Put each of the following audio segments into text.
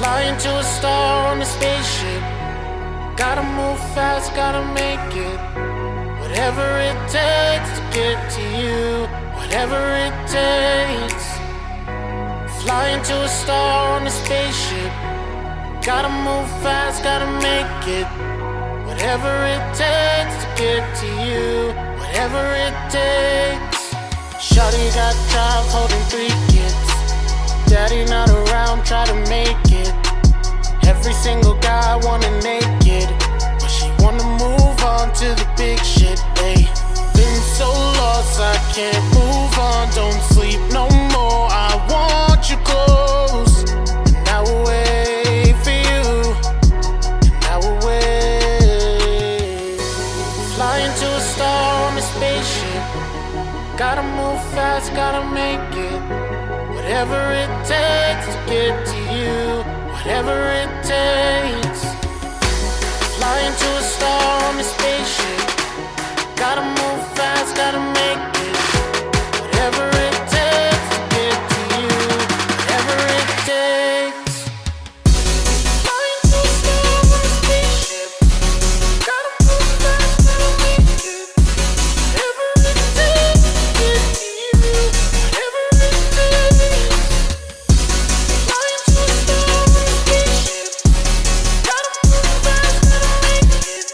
Flying to a star on a spaceship. Gotta move fast, gotta make it. Whatever it takes to get to you. Whatever it takes. Flying to a star on a spaceship. Gotta move fast, gotta make it. Whatever it takes to get to you. Whatever it takes. Shawty got drive, holding 3 kids. Daddy not around, try to make it. Every single guy wanna naked, but she wanna move on to the big shit, ayy. Been so lost, I can't move on. Don't sleep no more, I want you close. And I will wait for you, and I will wait. Flying to a star on a spaceship. Gotta move fast, gotta make it. Whatever it takes to get to you. Whatever it takes. Flying to a star on a spaceship. Gotta move fast, gotta make it. Whatever it takes to get to you. Whatever it takes. Flying to a star on a spaceship. Gotta move fast, gotta make it. Whatever it takes to get to you. Whatever it takes. Flying to a star on a spaceship. Gotta move fast, gotta make it.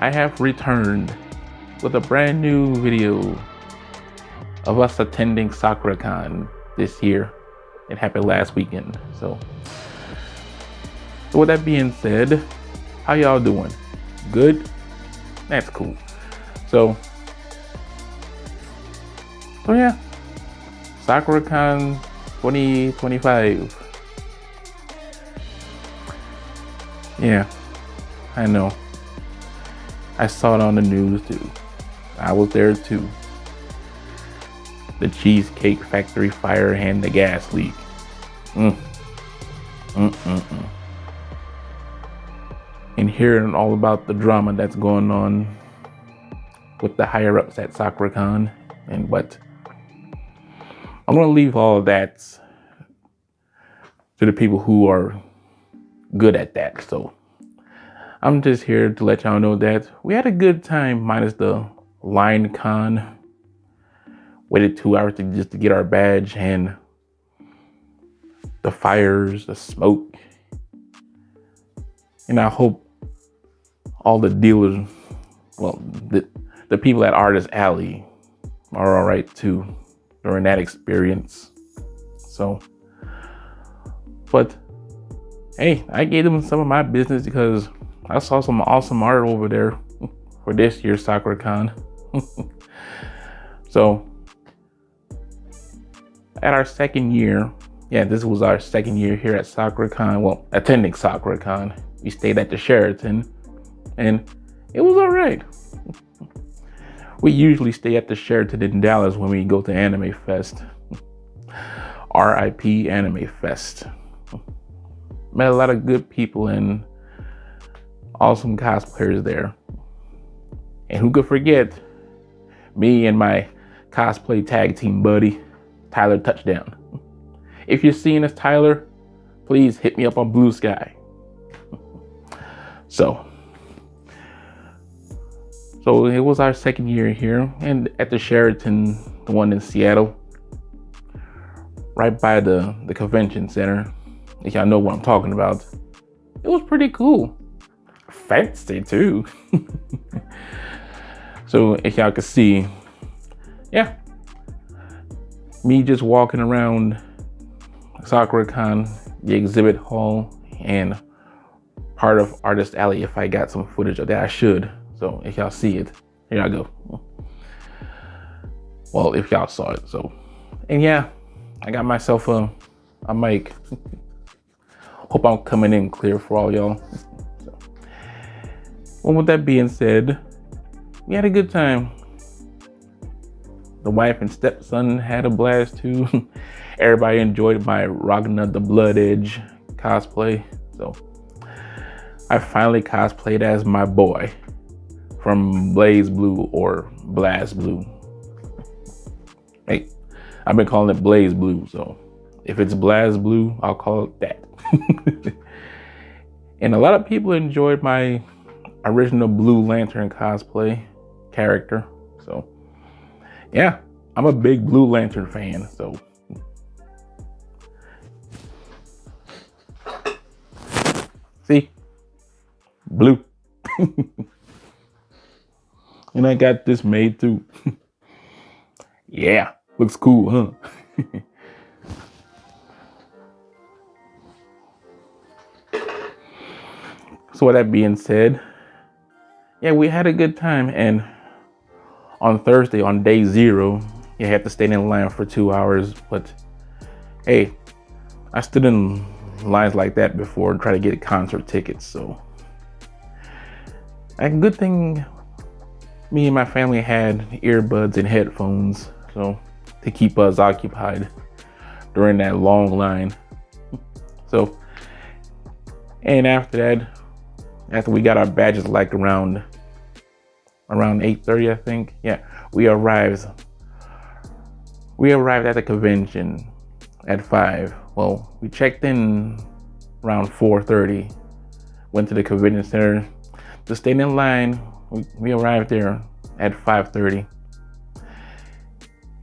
I have returned with a brand new video of us attending Sakura Con this year. It happened last weekend. So with that being said, how y'all doing? Good? That's cool. So yeah, Sakura Con 2025. Yeah, I know. I saw it on the news too. I was there too. The Cheesecake Factory fire and the gas leak. And hearing all about the drama that's going on with the higher ups at Sakura Con and what. I'm gonna leave all of that to the people who are good at that. So I'm just here to let y'all know that we had a good time minus the line con. Waited 2 hours just to get our badge, and the fires, the smoke. And I hope all the dealers, well, the people at Artist Alley are all right too during that experience. So, but hey, I gave them some of my business because I saw some awesome art over there for this year's Sakura Con. So, at our second year, this was our second year here at Sakura Con. Well, attending Sakura Con. We stayed at the Sheraton, and it was all right. We usually stay at the Sheraton in Dallas when we go to Anime Fest. RIP Anime Fest. Met a lot of good people and awesome cosplayers there. And who could forget me and my cosplay tag team buddy, Tyler Touchdown. If you're seeing us, Tyler, please hit me up on Blue Sky. So it was our second year here, and at the Sheraton, the one in Seattle, right by the convention center. If y'all know what I'm talking about, it was pretty cool. Fancy too. So if y'all could see, me just walking around Sakura Con, the exhibit hall, and part of Artist Alley. If I got some footage of that, I should. So if y'all see it, here I go. Well, if y'all saw it. So, and I got myself a mic. Hope I'm coming in clear for all y'all. So, well, with that being said, we had a good time. The wife and stepson had a blast too. Everybody enjoyed my Ragna the Blood Edge cosplay. So I finally cosplayed as my boy from Blaze Blue or Blast Blue. Hey, I've been calling it Blaze Blue, so if it's Blast Blue, I'll call it that. And a lot of people enjoyed my original Blue Lantern cosplay character. So I'm a big Blue Lantern fan. So see, blue. And I got this made too. Yeah, looks cool, huh? So with that being said, we had a good time. And on Thursday, on day 0, you had to stay in line for 2 hours. But hey, I stood in lines like that before and try to get concert tickets. So a good thing me and my family had earbuds and headphones, so to keep us occupied during that long line. So, and after that, after we got our badges like around 8:30, I think. We arrived at the convention at 5. Well, we checked in around 4:30, went to the convention center to stay in line. We arrived there at 5:30.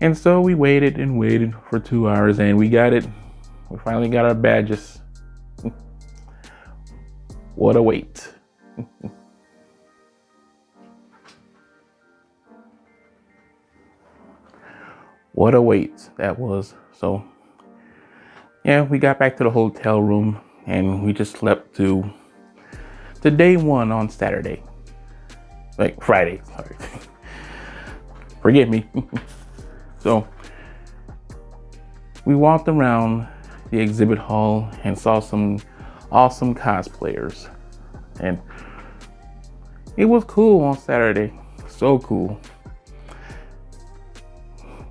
And so we waited and waited for 2 hours, and we got it. We finally got our badges. What a wait. What a wait that was. So yeah, we got back to the hotel room and we just slept to day one on Saturday. Like Friday, sorry. Forgive me. So we walked around the exhibit hall and saw some awesome cosplayers. And it was cool on Saturday. So cool.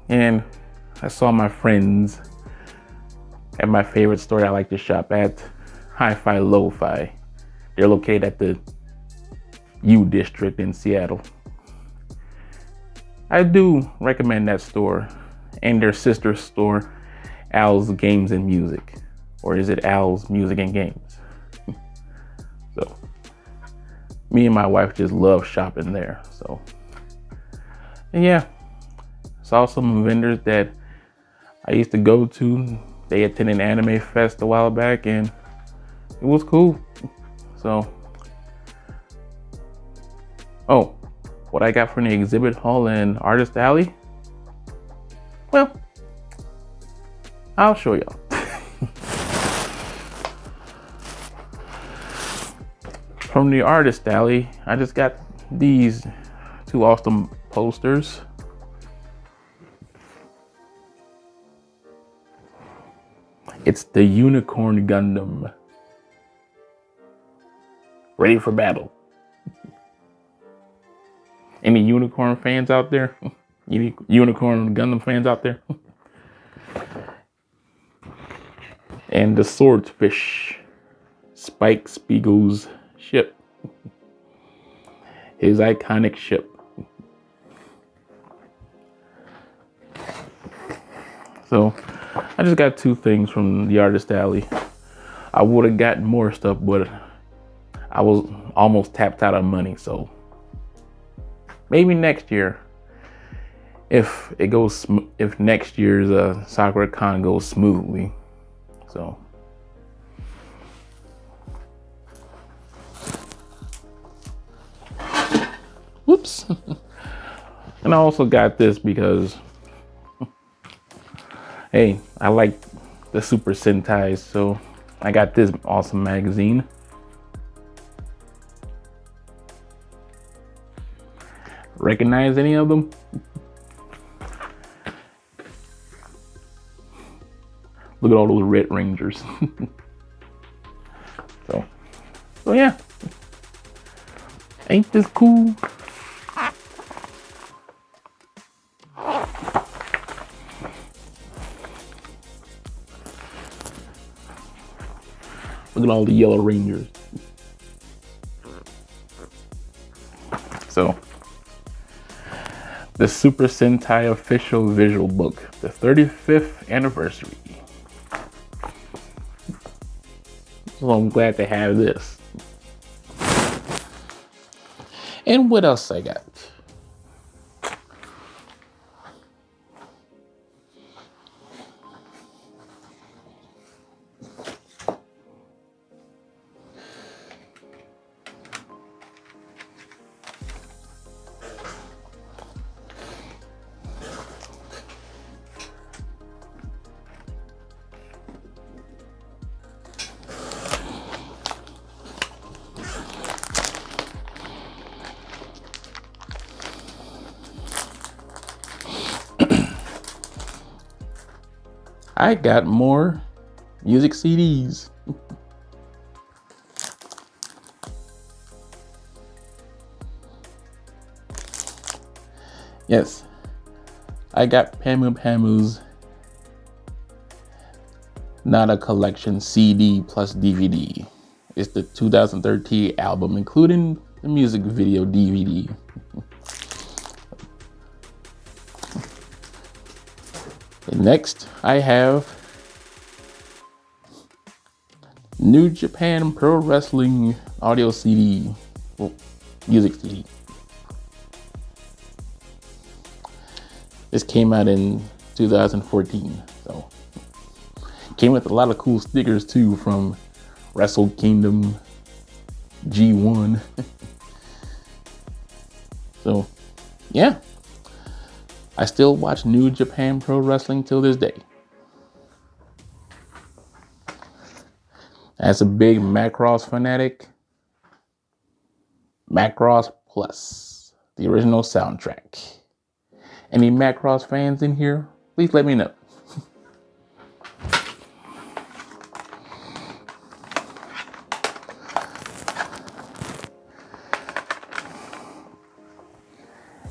And I saw my friends at my favorite store I like to shop at, Hi-Fi Lo-Fi. They're located at the U District in Seattle. I do recommend that store and their sister store, Al's Games and Music. Or is it Al's Music and Games? So, me and my wife just love shopping there. So, and yeah, saw some vendors that I used to go to. They attended Anime Fest a while back and it was cool. So, oh, what I got from the exhibit hall and Artist Alley? Well, I'll show y'all. From the Artist Alley, I just got these two awesome posters. It's the Unicorn Gundam. Ready for battle. Any unicorn fans out there? Any Unicorn Gundam fans out there? And the Swordfish, Spike Spiegel's ship. His iconic ship. So, I just got two things from the Artist Alley. I would have gotten more stuff, but I was almost tapped out of money, so maybe next year, if next year's Sakura Con goes smoothly. So, whoops. And I also got this because, hey, I like the Super Sentais, so I got this awesome magazine. Recognize any of them? Look at all those Red Rangers. So yeah. Ain't this cool? Look at all the Yellow Rangers. So, the Super Sentai official visual book, the 35th anniversary. So I'm glad to have this. And what else I got? I got more music CDs. Yes, I got Pamu Pamu's Not a Collection CD plus DVD. It's the 2013 album, including the music video DVD. And next, I have New Japan Pro Wrestling audio CD, well, music CD. This came out in 2014, so came with a lot of cool stickers too from Wrestle Kingdom, G1. So, yeah. I still watch New Japan Pro Wrestling till this day. As a big Macross fanatic, Macross Plus, the original soundtrack. Any Macross fans in here? Please let me know.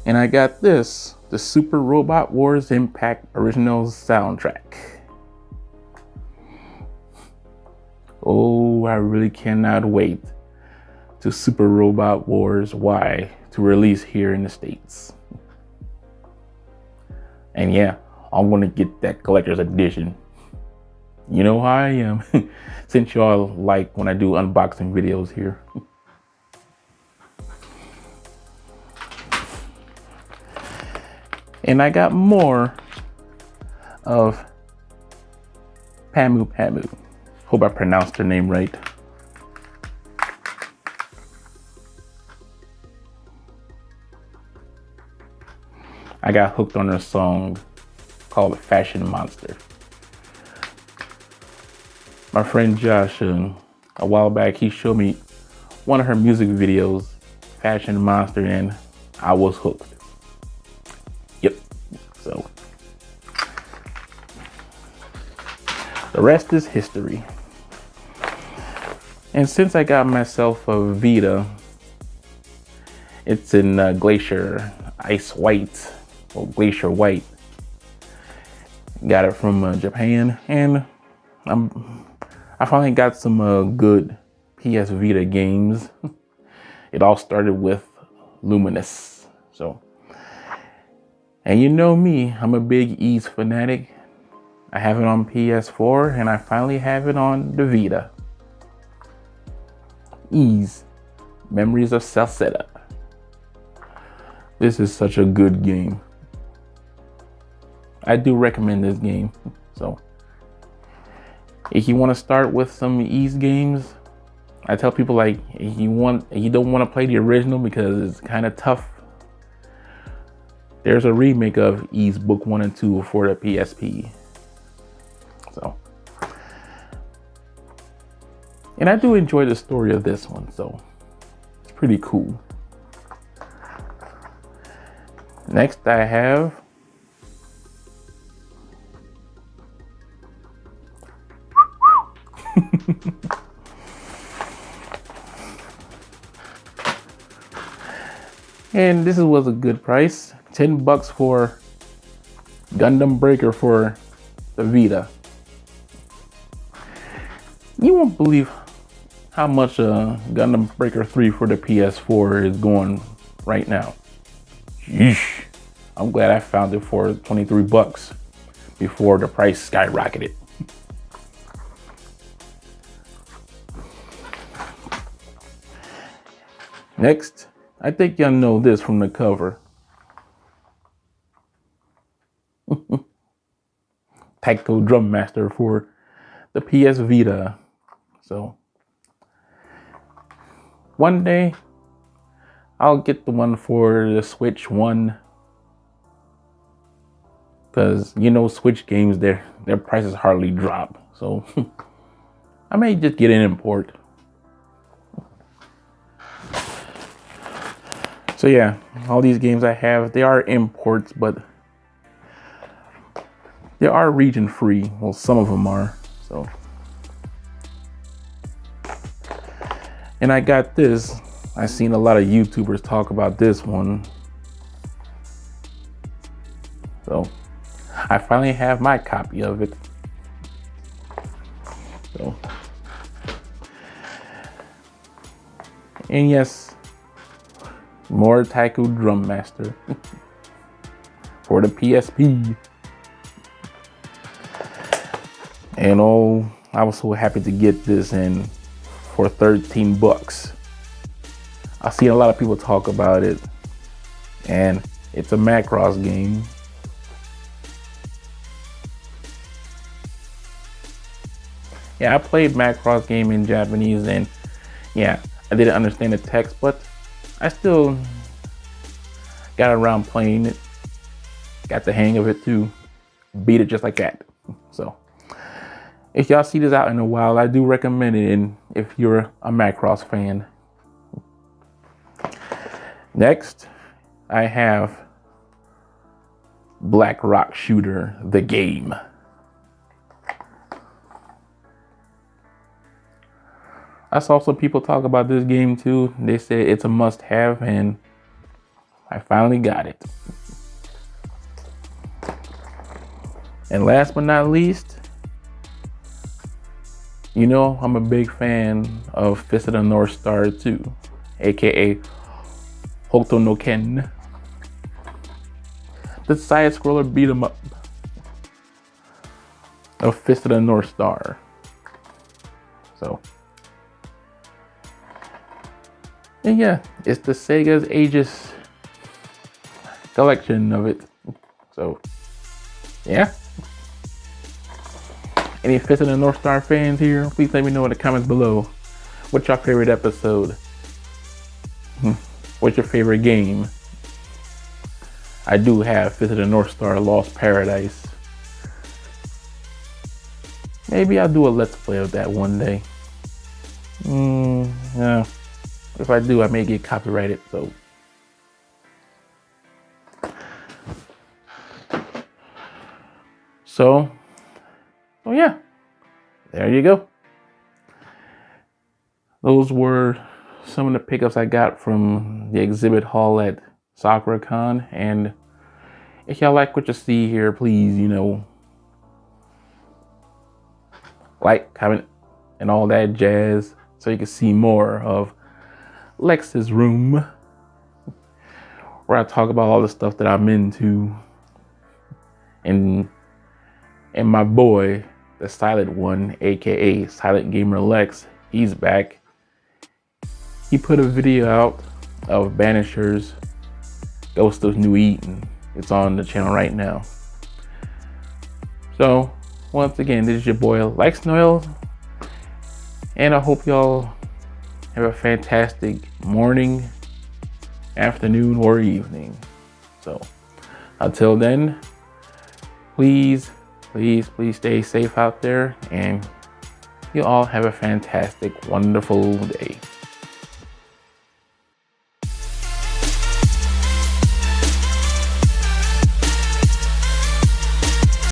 And I got this, the Super Robot Wars Impact original soundtrack. Oh, I really cannot wait to Super Robot Wars Y to release here in the States. And yeah, I'm gonna get that collector's edition. You know how I am, since y'all like when I do unboxing videos here. And I got more of Pamu. Hope I pronounced her name right. I got hooked on her song called Fashion Monster. My friend Josh, a while back, he showed me one of her music videos, Fashion Monster, and I was hooked. Yep, so the rest is history. And since I got myself a Vita, it's in Glacier Ice White, or Glacier White. Got it from Japan, and I finally got some good PS Vita games. It all started with Luminous. So, and you know me, I'm a big Ys fanatic. I have it on PS4, and I finally have it on the Vita. Ys, Memories of Salsetta. This is such a good game. I do recommend this game. So, if you want to start with some Ys games, I tell people, like, if you don't want to play the original because it's kind of tough, there's a remake of Ys Book 1 and 2 for the PSP. So, and I do enjoy the story of this one, so it's pretty cool. Next I have and this was a good price, $10 for Gundam Breaker for the Vita. You won't believe how much Gundam Breaker 3 for the PS4 is going right now. Yeesh. I'm glad I found it for $23 before the price skyrocketed. Next, I think y'all know this from the cover. Taiko Drum Master for the PS Vita. So, one day, I'll get the one for the Switch 1. Because, you know, Switch games, their prices hardly drop. So, I may just get an import. So yeah, all these games I have, they are imports, but they are region free. Well, some of them are. So, and I got this. I've seen a lot of YouTubers talk about this one. So, I finally have my copy of it. So, and yes, more Taiko Drum Master for the PSP. And oh, I was so happy to get this in for $13. I've seen a lot of people talk about it, and it's a Macross game. Yeah, I played Macross game in Japanese, and yeah, I didn't understand the text, but I still got around playing it got the hang of it too. Beat it just like that. So if y'all see this out in the wild, I do recommend it, and if you're a Macross fan. Next, I have Black Rock Shooter, the game. I saw some people talk about this game too. They said it's a must-have, and I finally got it. And last but not least, you know I'm a big fan of Fist of the North Star 2, aka Hokuto no Ken. The side-scroller beat 'em up of Fist of the North Star. So, and yeah, it's the Sega's Aegis collection of it. So, yeah. Any Fist of the North Star fans here? Please let me know in the comments below. What's your favorite episode? What's your favorite game? I do have Fist of the North Star Lost Paradise. Maybe I'll do a Let's Play of that one day. Yeah. If I do, I may get copyrighted, so. So yeah, there you go. Those were some of the pickups I got from the exhibit hall at Sakura Con. And if y'all like what you see here, please, you know, like, comment, and all that jazz, so you can see more of Lex's room, where I talk about all the stuff that I'm into. And my boy, the Silent One, aka Silent Gamer Lex, he's back. He put a video out of Banisher's Ghost of New Eden. It's on the channel right now. So once again, this is your boy Lex Noel, and I hope y'all have a fantastic morning, afternoon, or evening. So until then, please stay safe out there, and you all have a fantastic, wonderful day.